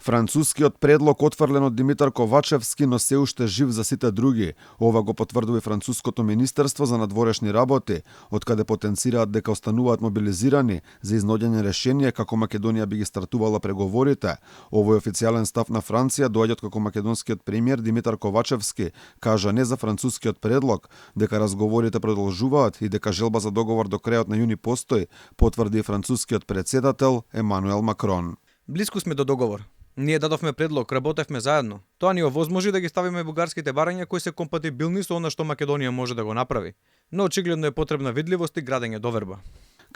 Францускиот предлог отфрлен од Димитар Ковачевски, но се уште жив за сите други. Ова го потврдува и француското министерство за надворешни работи, откаде потенцираат дека остануваат мобилизирани за изнаоѓање решение како Македонија би ги стартувала преговорите. Овој официјален став на Франција доаѓа како македонскиот премиер Димитар Ковачевски кажа не за францускиот предлог, дека разговорите продолжуваат и дека желба за договор до крајот на јуни постои, потврди и францускиот претседател Емануел Макрон. Блиску сме до договор. Ние дадовме предлог, работевме заедно. Тоа ни овозможи да ги ставиме бугарските барања кои се компатибилни со она што Македонија може да го направи. Но очигледно е потребна видливост и градење доверба.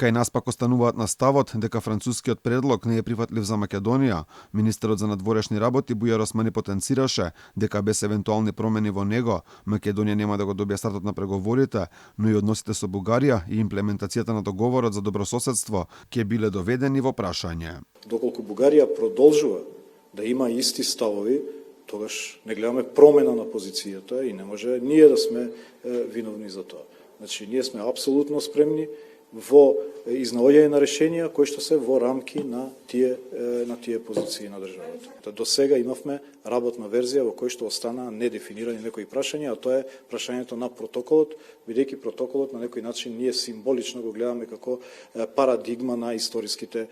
Кај нас пак остануваат на ставот дека францускиот предлог не е прифатлив за Македонија. Министерот за надворешни работи Бујар Османи потенцираше дека без евентуални промени во него, Македонија нема да го добие стартот на преговорите, но и односите со Бугарија и имплементацијата на договорот за добрососедство ќе биле доведени во прашање. Доколку Бугарија продолжува да има исти ставови, тогаш не гледаме промена на позицијата и не може ние да сме виновни за тоа. Значи, ние сме апсолутно спремни во изнаоѓање на решенија кои што се во рамки на тие позиции на државата. До сега имавме работна верзија во кој што останаа недефинирани некои прашања, а тоа е прашањето на протоколот, бидејќи протоколот на некој начин ние символично го гледаме како парадигма на историските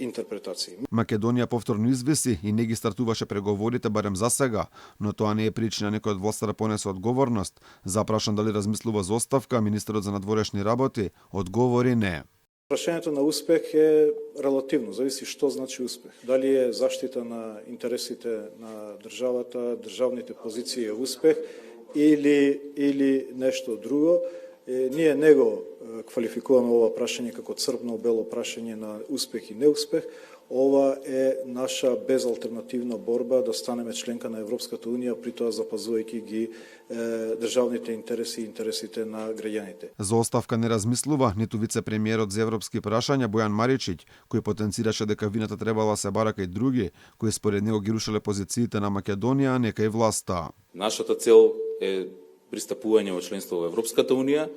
интерпретации. Македонија повторно извиси и не ги стартуваше преговорите барем за сега, но тоа не е причина некој од власта да понесе одговорност. Запрашан дали размислува за оставка, министерот за надворешни работи одговори не. Прашањето на успех е релативно, зависи што значи успех. Дали е заштита на интересите на државата, државните позиции е успех или нешто друго. Ние не го квалификуваме ова прашање како црпно-бело прашање на успех и неуспех. Ова е наша безалтернативна борба да станеме членка на Европската Унија, при тоа запазувајќи ги државните интереси и интересите на граѓаните. За оставка не размислува ниту вице-премиерот за европски прашања Бојан Маричиќ, кој потенцираше дека вината требала се бара кај други, кои според него ги рушеле позициите на Македонија, а не кај власта. Нашата цел е пристапување во членство во Европската Унија,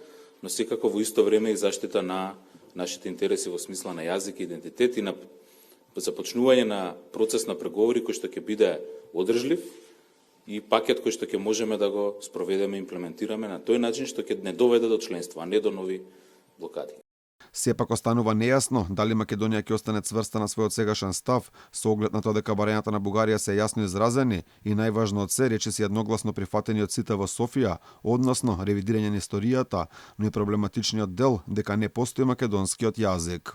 но секако во исто време и заштита на нашите интереси во смисла на јазик и идентитет и на започнување на процес на преговори кој што ќе биде одржлив и пакет кој што ќе можеме да го спроведеме и имплементираме на тој начин што ќе не доведе до членство, а не до нови блокади. Сепак останува нејасно дали Македонија ќе остане цврста на својот сегашен став, со оглед на тоа дека барањата на Бугарија се јасно изразени и најважно од се речиси едногласно прифатени од сите во Софија, односно ревидирање на историјата, но и проблематичниот дел дека не постои македонскиот јазик.